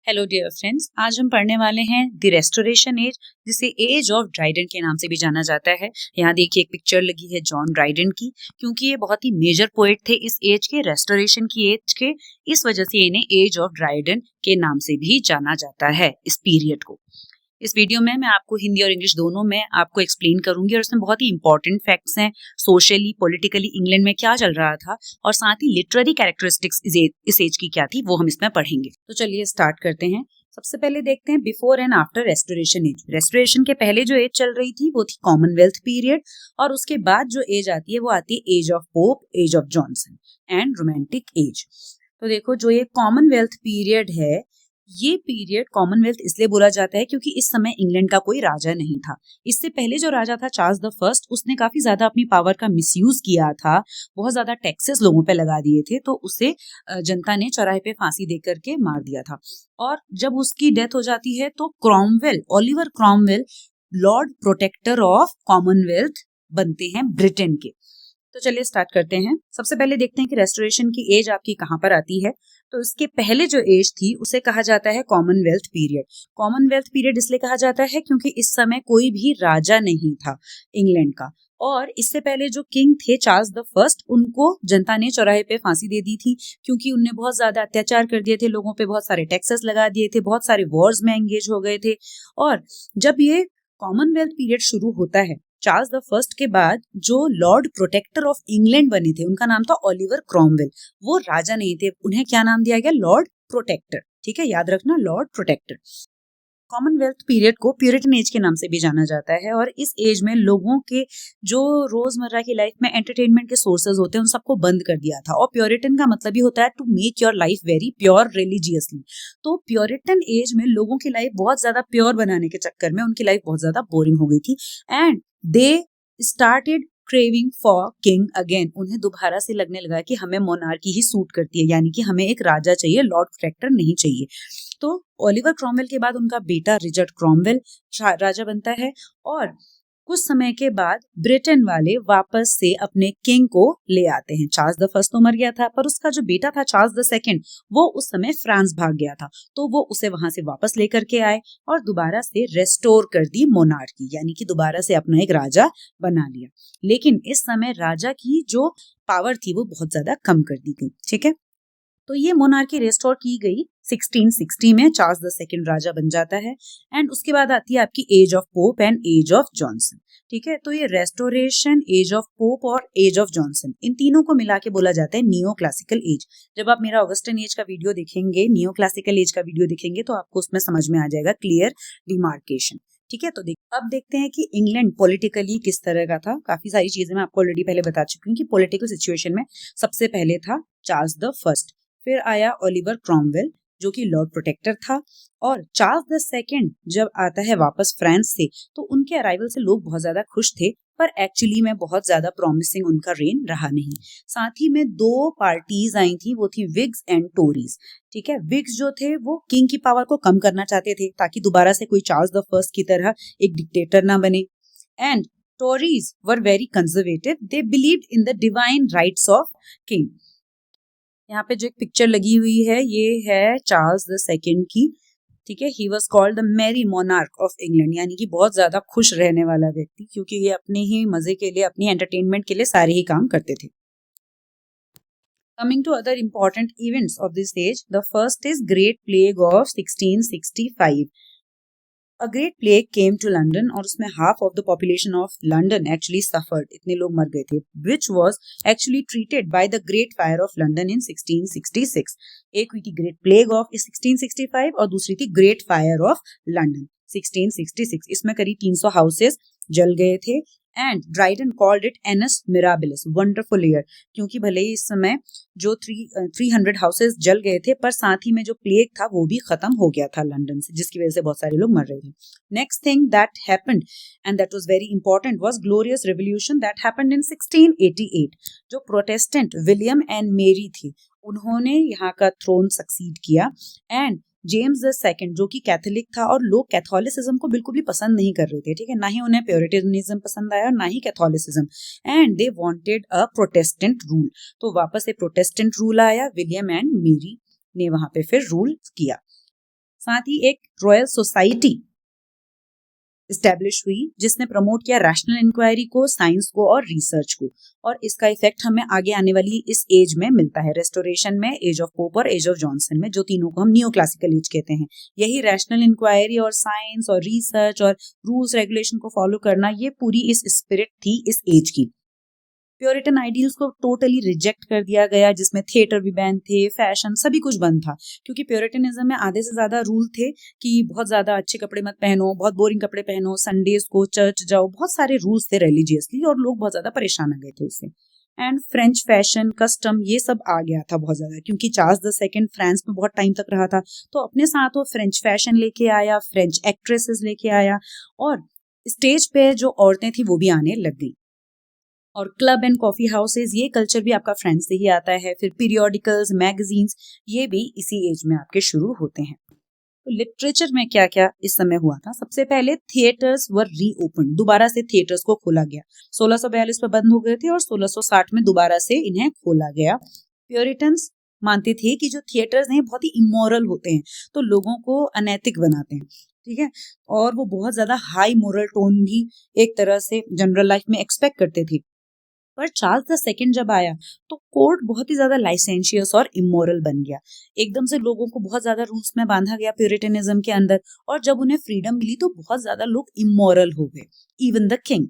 Hello dear friends, आज हम पढ़ने वाले हैं द रेस्टोरेशन एज, जिसे एज ऑफ ड्राइडन के नाम से भी जाना जाता है। यहाँ देखिए एक पिक्चर लगी है जॉन ड्राइडन की, क्योंकि ये बहुत ही मेजर पोएट थे इस एज के, रेस्टोरेशन की एज के। इस वजह से इन्हें एज ऑफ ड्राइडन के नाम से भी जाना जाता है इस पीरियड को। इस वीडियो में मैं आपको हिंदी और इंग्लिश दोनों में आपको एक्सप्लेन करूंगी और इसमें बहुत ही इंपॉर्टेंट फैक्ट्स हैं, सोशली पॉलिटिकली इंग्लैंड में क्या चल रहा था और साथ ही लिटरेरी कैरेक्टरिस्टिक्स इस एज की क्या थी वो हम इसमें पढ़ेंगे। तो चलिए स्टार्ट करते हैं। सबसे पहले देखते हैं before and after restoration age. Restoration के पहले जो एज चल रही थी वो थी कॉमनवेल्थ पीरियड, और उसके बाद जो एज आती है वो आती है age of Pope, age of Johnson and romantic age. तो देखो, जो ये कॉमनवेल्थ पीरियड है, ये पीरियड कॉमनवेल्थ इसलिए बोला जाता है क्योंकि इस समय इंग्लैंड का कोई राजा नहीं था। इससे पहले जो राजा था चार्ल्स द फर्स्ट, उसने काफी ज्यादा अपनी पावर का मिसयूज किया था, बहुत ज्यादा टैक्सेस लोगों पे लगा दिए थे, तो उसे जनता ने चौराहे पे फांसी दे करके मार दिया था। और जब उसकी डेथ हो जाती है तो Cromwell, Oliver Cromwell, Lord Protector of Commonwealth बनते हैं ब्रिटेन के। तो चलिए स्टार्ट करते हैं। सबसे पहले देखते हैं कि रेस्टोरेशन की एज आपकी कहाँ पर आती है। तो इसके पहले जो एज थी उसे कहा जाता है कॉमनवेल्थ पीरियड। कॉमनवेल्थ पीरियड इसलिए कहा जाता है क्योंकि इस समय कोई भी राजा नहीं था इंग्लैंड का, और इससे पहले जो किंग थे चार्ल्स द फर्स्ट, उनको जनता ने चौराहे पे फांसी दे दी थी क्योंकि उनने बहुत ज्यादा अत्याचार कर दिए थे लोगों पे, बहुत सारे टैक्सेस लगा दिए थे, बहुत सारे वॉर्स में एंगेज हो गए थे। और जब ये कॉमनवेल्थ पीरियड शुरू होता है, चार्ल्स द फर्स्ट के बाद जो लॉर्ड प्रोटेक्टर ऑफ इंग्लैंड बने थे उनका नाम था ओलिवर क्रॉमवेल। वो राजा नहीं थे, उन्हें क्या नाम दिया गया? Lord Protector. ठीक है, याद रखना, लॉर्ड प्रोटेक्टर। कॉमनवेल्थ पीरियड को प्यूरिटन एज के नाम से भी जाना जाता है, और इस एज में लोगों के जो रोजमर्रा की लाइफ में एंटरटेनमेंट के सोर्सेज होते हैं उन सबको बंद कर दिया था। और प्योरिटन का मतलब ही होता है to make your life very pure religiously. तो प्योरिटन एज में लोगों की लाइफ बहुत ज्यादा प्योर बनाने के चक्कर में उनकी लाइफ बहुत ज्यादा बोरिंग हो गई थी, and they started craving for king again. उन्हें दोबारा से लगने लगा कि हमें मोनार्की ही सूट करती है, यानी कि हमें एक राजा चाहिए, लॉर्ड प्रोटेक्टर नहीं चाहिए। तो ओलिवर क्रॉमवेल के बाद उनका बेटा रिचर्ड क्रॉमवेल राजा बनता है, और कुछ समय के बाद ब्रिटेन वाले वापस से अपने किंग को ले आते हैं। चार्ल्स द फर्स्ट तो मर गया था, पर उसका जो बेटा था चार्ल्स द सेकंड, वो उस समय फ्रांस भाग गया था, तो वो उसे वहां से वापस लेकर के आए और दोबारा से रेस्टोर कर दी मोनार्की, यानी कि दोबारा से अपना एक राजा बना लिया। लेकिन इस समय राजा की जो पावर थी वो बहुत ज्यादा कम कर दी गई। ठीक है, तो ये मोनार्की रेस्टोर की गई 1660 में, चार्ल्स द सेकंड राजा बन जाता है, एंड उसके बाद आती है आपकी age of Pope and age of Johnson. ठीक है, तो ये रेस्टोरेशन, एज ऑफ पोप और एज ऑफ जॉनसन, इन तीनों को मिला के बोला जाता है नियो क्लासिकल एज। जब आप मेरा ऑगस्टन एज का वीडियो देखेंगे, नियो क्लासिकल एज का वीडियो देखेंगे, तो आपको उसमें समझ में आ जाएगा क्लियर डिमार्केशन। ठीक है, तो अब देखते हैं कि इंग्लैंड पॉलिटिकली किस तरह का था। काफी सारी चीजें मैं आपको ऑलरेडी पहले बता चुकी हूँ कि पॉलिटिकल सिचुएशन में सबसे पहले था चार्ल्स द फर्स्ट, फिर आया ओलिवर क्रॉमवेल जो कि लॉर्ड प्रोटेक्टर था, और चार्ल्स द सेकंड जब आता है वापस फ्रांस से, तो उनके अराइवल से लोग बहुत ज्यादा खुश थे, पर एक्चुअली में बहुत ज्यादा प्रॉमिसिंग उनका रेन रहा नहीं। साथ ही में दो पार्टीज आई थी, वो थी विग्स एंड टोरीज। ठीक है, विग्स जो थे वो किंग की पावर को कम करना चाहते थे ताकि दोबारा से कोई चार्ल्स द फर्स्ट की तरह एक डिक्टेटर ना बने, and Tories were very conservative, they believed in the divine rights of king. यहाँ पे जो एक पिक्चर लगी हुई है ये है चार्ल्स द सेकंड की। ठीक है, he was called the merry monarch of England, यानी कि बहुत ज्यादा खुश रहने वाला व्यक्ति, क्योंकि ये अपने ही मजे के लिए, अपनी एंटरटेनमेंट के लिए सारे ही काम करते थे। Coming to other important events of this age, the first is Great Plague of 1665. A great plague came to London, और उसमें half of the population of London actually suffered, इतने लोग मर गए थे, which was actually treated by the Great Fire of London in 1666. एक हुई थी Great Plague of 1665 और दूसरी थी Great Fire of London 1666। इसमें करीब 300 हाउसेस जल गए थे, and Dryden called it anus mirabilis, wonderful year, क्योंकि भले ही इस समय जो 300 हाउसेस जल गए थे, पर साथ ही में जो प्लेग था वो भी खत्म हो गया था लंदन से, जिसकी वजह से बहुत सारे लोग मर रहे थे। Next thing that happened and that was very important was glorious revolution that happened in 1688। जो प्रोटेस्टेंट विलियम एंड मेरी थी, उन्होंने यहाँ का थ्रोन सक्सीड किया, एंड जेम्स द सेकंड जो कि कैथोलिक था, और लोग कैथोलिसिज्म को बिल्कुल भी पसंद नहीं कर रहे थे। ठीक है, ना ही उन्हें प्योरिटनिज्म पसंद आया और ना ही Catholicism, and they wanted a Protestant rule. तो वापस से प्रोटेस्टेंट रूल आया, विलियम एंड मेरी ने वहां पे फिर रूल किया। साथ ही एक रॉयल सोसाइटी इस्टेब्लिश हुई जिसने प्रमोट किया रैशनल इंक्वायरी को, साइंस को और रिसर्च को। और इसका इफेक्ट हमें आगे आने वाली इस एज में मिलता है, रेस्टोरेशन में, एज ऑफ पोप और एज ऑफ जॉनसन में, जो तीनों को हम नियो क्लासिकल एज कहते हैं। यही रैशनल इंक्वायरी और साइंस और रिसर्च और रूल्स रेगुलेशन को फॉलो करना, ये पूरी इस स्पिरिट थी इस एज की। प्योरिटन आइडियल्स को टोटली रिजेक्ट कर दिया गया, जिसमें थिएटर भी बैन थे, फैशन सभी कुछ बंद था, क्योंकि प्योरिटनिज्म में आधे से ज्यादा रूल थे कि बहुत ज्यादा अच्छे कपड़े मत पहनो, बहुत बोरिंग कपड़े पहनो, संडेज को चर्च जाओ, बहुत सारे रूल्स थे रिलीजियसली, और लोग बहुत ज्यादा परेशान आ गए थे उससे। एंड फ्रेंच फैशन, कस्टम, ये सब आ गया था बहुत ज्यादा, क्योंकि चार्ल्स द सेकंड फ्रांस में बहुत टाइम तक रहा था, तो अपने साथ वो फ्रेंच फैशन लेके आया, फ्रेंच एक्ट्रेसेस लेके आया, और स्टेज पे जो औरतें थी वो भी आने लग गई। और क्लब एंड कॉफी हाउसेज, ये कल्चर भी आपका फ्रेंच से ही आता है। फिर पीरियोडिकल्स, मैगजीन्स, ये भी इसी एज में आपके शुरू होते हैं। तो लिटरेचर में क्या क्या इस समय हुआ था? सबसे पहले थिएटर्स वर रीओपन, दोबारा से थिएटर्स को खोला गया। 1642 में बंद हो गए थे और 1660 में दोबारा से इन्हें खोला गया। प्योरिटन्स मानते थे कि जो थिएटर्स हैं बहुत ही इमोरल होते हैं, तो लोगों को अनैतिक बनाते हैं, ठीक है, और वो बहुत ज्यादा हाई मोरल टोन भी एक तरह से जनरल लाइफ में एक्सपेक्ट करते थे। पर चार्ल्स द सेकंड जब आया तो कोर्ट बहुत ही ज्यादा लाइसेंशियस और इमोरल बन गया। एकदम से लोगों को बहुत ज्यादा रूल्स में बांधा गया प्यूरिटनिज्म के अंदर, और जब उन्हें फ्रीडम मिली तो बहुत ज्यादा लोग इमोरल हो गए। इवन द किंग,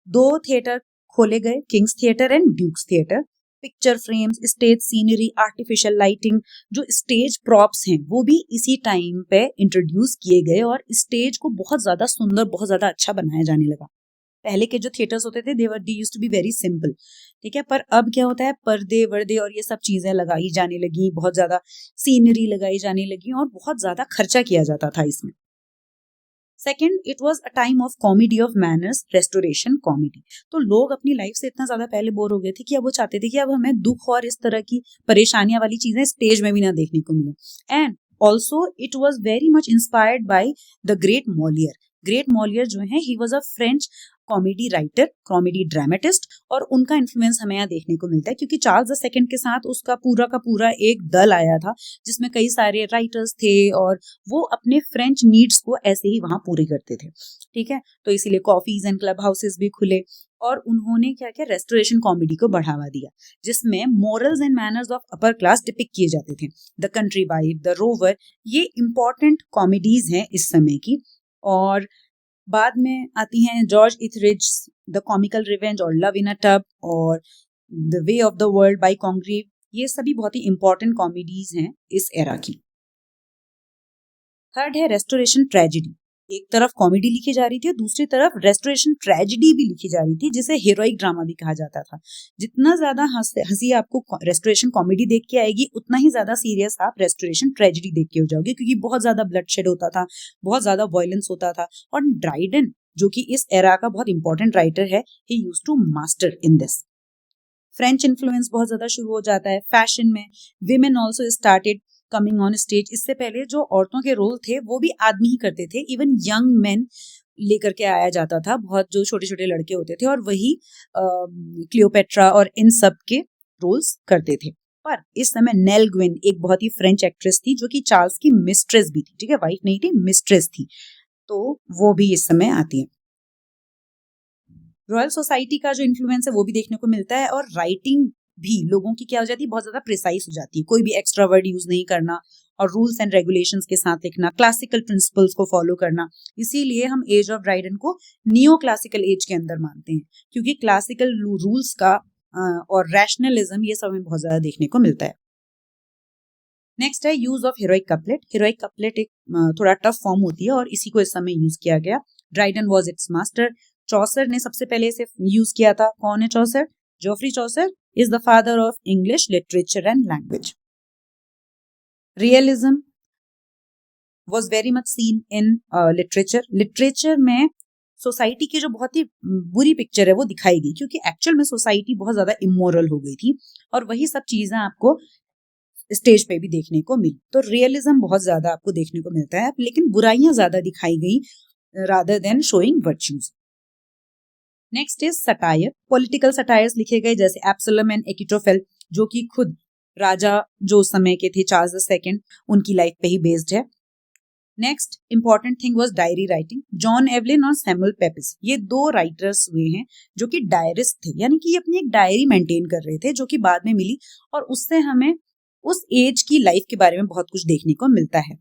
2 थिएटर खोले गए, King's Theatre and Duke's Theatre. Picture frames, stage scenery, artificial lighting, जो स्टेज प्रॉप्स हैं वो भी इसी टाइम पे इंट्रोड्यूस किए गए, और स्टेज को बहुत ज्यादा सुंदर, बहुत ज्यादा अच्छा बनाया जाने लगा। पहले के जो थिएटर्स होते थे, they used to be very simple, ठीक है, पर अब क्या होता है, पर्दे वर्दे और ये सब चीजें लगाई जाने लगी, बहुत ज्यादा सीनरी लगाई जाने लगी, और बहुत ज्यादा खर्चा किया जाता था इसमें। Second, it was a time of comedy of manners, restoration comedy. तो लोग अपनी लाइफ से इतना ज्यादा पहले बोर हो गए थे कि अब वो चाहते थे कि अब हमें दुख और इस तरह की परेशानियां वाली चीजें स्टेज में भी ना देखने को मिले। And also it was very much inspired by the great Molière. Great Molière जो है, he was a French comedy writer, comedy dramatist, और उनका इन्फ्लुएंस हमें यहाँ देखने को मिलता है, क्योंकि चार्ल्स द सेकंड के साथ उसका पूरा का पूरा एक दल आया था जिसमें कई सारे राइटर्स थे, और वो अपने फ्रेंच नीड्स को ऐसे ही वहां पूरे करते थे, ठीक है। तो इसीलिए कॉफीज एंड क्लब हाउसेस भी खुले, और उन्होंने क्या किया, रेस्टोरेशन कॉमेडी को बढ़ावा दिया, जिसमें morals and manners of upper class depict किए जाते थे। The country wife, the rover, ये इंपॉर्टेंट कॉमेडीज हैं इस समय की। और बाद में आती हैं जॉर्ज इथरिज, द कॉमिकल रिवेंज और लव इन अ टब, और the way of the world by Congreve. ये सभी बहुत ही इंपॉर्टेंट कॉमेडीज हैं इस एरा की। थर्ड है रेस्टोरेशन ट्रेजेडी। एक तरफ कॉमेडी लिखी जा रही थी और दूसरी तरफ रेस्टोरेशन ट्रेजेडी भी लिखी जा रही थी, जिसे हीरोइक ड्रामा भी कहा जाता था। जितना ज्यादा हंसी आपको रेस्टोरेशन कॉमेडी देख के आएगी, उतना ही ज्यादा सीरियस आप रेस्टोरेशन ट्रेजेडी देख के हो जाओगे, क्योंकि बहुत ज्यादा ब्लडशेड होता था, बहुत ज्यादा वायलेंस होता था। और ड्राइडन, जो कि इस एरा का बहुत इंपॉर्टेंट राइटर है, he used to master in this. French influence बहुत ज्यादा शुरू हो जाता है। फैशन में women also started coming on stage. इससे पहले जो औरतों के रोल थे वो भी आदमी ही करते थे, इवन यंग मेन लेकर के आया जाता था, बहुत जो छोटे छोटे लड़के होते थे, और वही क्लियोपेट्रा और इन सब के रोल्स करते थे। पर इस समय नेल ग्विन एक बहुत ही फ्रेंच एक्ट्रेस थी, जो कि चार्ल्स की मिस्ट्रेस भी थी, ठीक है, वाइफ नहीं थी, मिस्ट्रेस थी, तो वो भी इस समय आती है। रॉयल सोसाइटी का जो इन्फ्लुएंस है वो भी देखने को मिलता है, और राइटिंग भी लोगों की क्या हो जाती है, बहुत ज्यादा प्रिसाइज हो जाती है, कोई भी एक्स्ट्रा वर्ड यूज नहीं करना, और रूल्स एंड रेगुलेशंस के साथ लिखना, क्लासिकल प्रिंसिपल्स को फॉलो करना। इसीलिए हम एज ऑफ ड्राइडन को नियो क्लासिकल एज के अंदर मानते हैं, क्योंकि क्लासिकल रूल्स का और रैशनलिज्म, ये सब हमें बहुत ज्यादा देखने को मिलता है। नेक्स्ट है use of heroic couplet. Heroic couplet एक थोड़ा टफ फॉर्म होती है, और इसी को इस समय यूज किया गया। Dryden was its master. Chaucer ने सबसे पहले इसे यूज किया था। कौन है Chaucer? Geoffrey Chaucer is the father of English literature and language. Realism was very much seen in literature. Literature में सोसाइटी की जो बहुत ही बुरी पिक्चर है वो दिखाई गई, क्योंकि एक्चुअल में सोसाइटी बहुत ज्यादा इमोरल हो गई थी, और वही सब चीजें आपको स्टेज पे भी देखने को मिली। तो रियलिज्म बहुत ज्यादा आपको देखने को मिलता है, लेकिन बुराइयां ज्यादा दिखाई गई rather than showing virtues. Next is satire. Political satires लिखे गए, जैसे एब्सलम एंड एकिटोफेल, जो कि खुद राजा जो समय के थे चार्ल्स II, उनकी लाइफ पे ही बेस्ड है। Next important thing was diary writing. John Evelyn और सैमुअल पेपिस, ये 2 राइटर्स हुए हैं जो कि डायरिस्ट थे, यानी कि ये अपनी एक डायरी मेंटेन कर रहे थे जो कि बाद में मिली, और उससे हमें उस एज की लाइफ के बारे में बहुत कुछ देखने को मिलता है।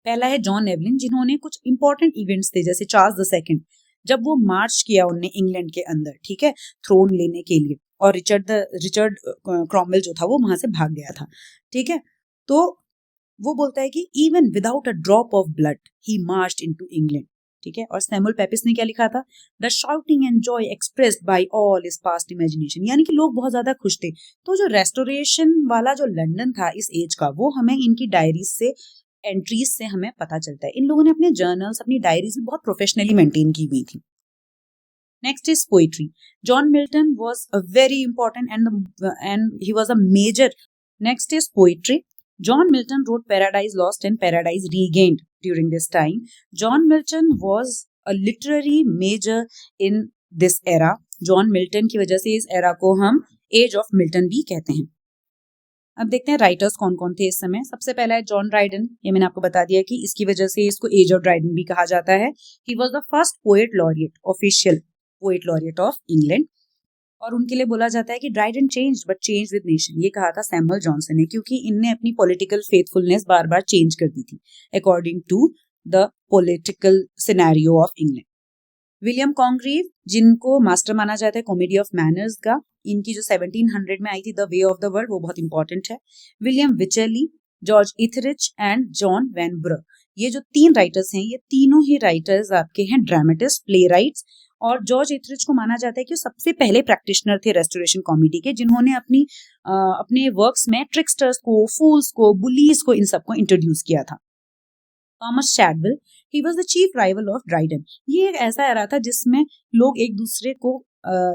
पहला है जॉन एवलिन, जिन्होंने कुछ इंपॉर्टेंट इवेंट्स थे, जैसे चार्ल्स II जब वो मार्च किया उनने इंग्लैंड के अंदर, ठीक है, थ्रोन लेने के लिए, और रिचर्ड क्रॉमवेल जो था वो वहां से भाग गया था, ठीक है। तो वो बोलता है कि even without a drop of blood he marched into England, ठीक है। और सैमुअल पेपिस ने क्या लिखा था, the shouting and Joy expressed by all is past imagination, यानी कि लोग बहुत ज्यादा खुश थे। तो जो रेस्टोरेशन वाला जो लंदन था इस एज का, वो हमें इनकी डायरीज से, एंट्रीज से हमें पता चलता है। इन लोगों ने अपने जर्नल्स, अपनी डायरीज भी बहुत प्रोफेशनली मेंटेन की हुई थी। Next is poetry. John Milton was a very important and he was a major. Next is poetry. John Milton wrote Paradise Lost and Paradise Regained during this time. John Milton was a literary major in this era. John Milton की वजह से इस era को हम Age of Milton भी कहते हैं। अब देखते हैं राइटर्स कौन कौन थे इस समय। सबसे पहला है जॉन ड्राइडन, ये मैंने आपको बता दिया कि इसकी वजह से इसको एज ऑफ ड्राइडन भी कहा जाता है। He was the first poet laureate, official poet laureate of England, और उनके लिए बोला जाता है कि Dryden changed but changed with nation, ये कहा था सैमुअल जॉनसन ने, क्योंकि इनने अपनी पॉलिटिकल फेथफुलनेस बार बार चेंज कर दी थी according to the political scenario of England. William Congreve, जिनको मास्टर माना जाता है कॉमेडी ऑफ मैनर्स का, इनकी जो 1700 में आई थी the way of the world, वो बहुत इंपॉर्टेंट है। विलियम विचरली, जॉर्ज इथरिच एंड जॉन वैनब्रर, ये जो 3 राइटर्स हैं, ये तीनों ही राइटर्स आपके हैं ड्रामेटिस्ट, प्ले राइट्स। और जॉर्ज इथरिच को माना जाता है कि सबसे पहले प्रैक्टिशनर थे रेस्टोरेशन कॉमेडी के, जिन्होंने अपने वर्क्स में ट्रिक्स्टर्स को, फूल्स को, बुलीज को, इन सबको इंट्रोड्यूस किया था। Thomas Shadwell, he was the chief rival of Dryden. ये एक ऐसा एरा था जिसमें लोग एक दूसरे को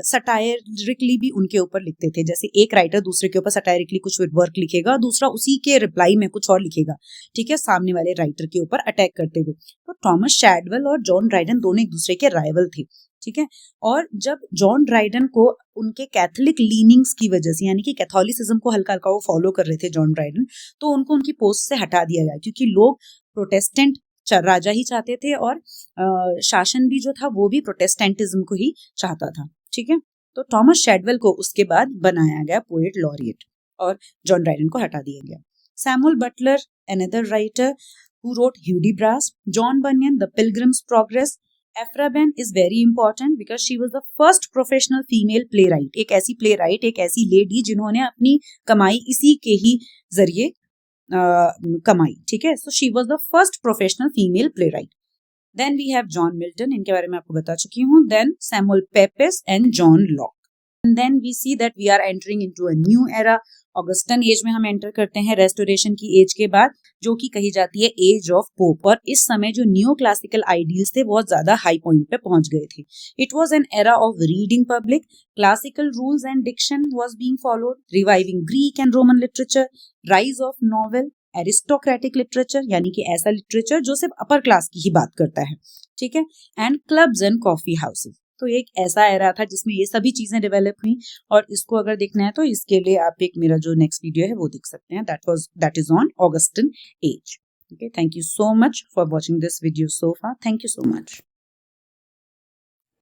सटायरिकली भी उनके ऊपर लिखते थे, जैसे एक राइटर दूसरे के ऊपर सटायरिकली कुछ वर्क लिखेगा, दूसरा उसी के रिप्लाई में कुछ और लिखेगा, ठीक है, सामने वाले राइटर के ऊपर अटैक करते हुए। तो थॉमस शैडवेल और जॉन ड्राइडन दोनों एक दूसरे के राइवल थे, ठीक है। और जब जॉन ड्राइडन को उनके कैथोलिक लीनिंग्स की वजह से, यानी कि कैथोलिसिज्म को हल्का हल्का वो फॉलो कर रहे थे जॉन ड्राइडन, तो उनको उनकी पोस्ट से हटा दिया गया, क्योंकि लोग प्रोटेस्टेंट राजा ही चाहते थे, और शासन भी जो था वो भी प्रोटेस्टेंटिज्म को ही चाहता था, ठीक है। तो थॉमस शैडवेल को उसके बाद बनाया गया पोएट लॉरिएट, और जॉन ड्राइडन को हटा दिया गया। Samuel Butler, another writer who wrote Hudibras, John Bunyan, The Pilgrim's Progress. Ephra Behn is very important because she was the first professional female playwright. एक ऐसी playwright, एक ऐसी lady जिन्होंने अपनी कमाई इसी के ही जरिए कमाई, ठीक है। So she was the first professional female playwright. Then we have John Milton, इनके बारे में आपको बता चुकी हूँ. Then Samuel Pepys and John Locke. And then we see that we are entering into a new era. Augustan age में हम enter करते हैं रेस्टोरेशन की एज के बाद, जो कि कही जाती है एज ऑफ पोप। और इस समय जो न्यू क्लासिकल आइडियल्स थे बहुत ज्यादा हाई पॉइंट पे पहुंच गए थे। It was an era of reading public, classical rules and diction was being followed, reviving Greek and Roman literature, rise of novel, aristocratic literature, यानी कि ऐसा लिटरेचर जो सिर्फ अपर क्लास की ही बात करता है, ठीक है, and clubs and coffee houses. तो एक ऐसा एरा था जिसमें ये सभी चीजें डेवलप हुई, और इसको अगर देखना है तो इसके लिए आप एक मेरा जो नेक्स्ट वीडियो है वो देख सकते हैं, that is on Augustan age. Okay, thank you so much for watching this video so far. Thank you so much.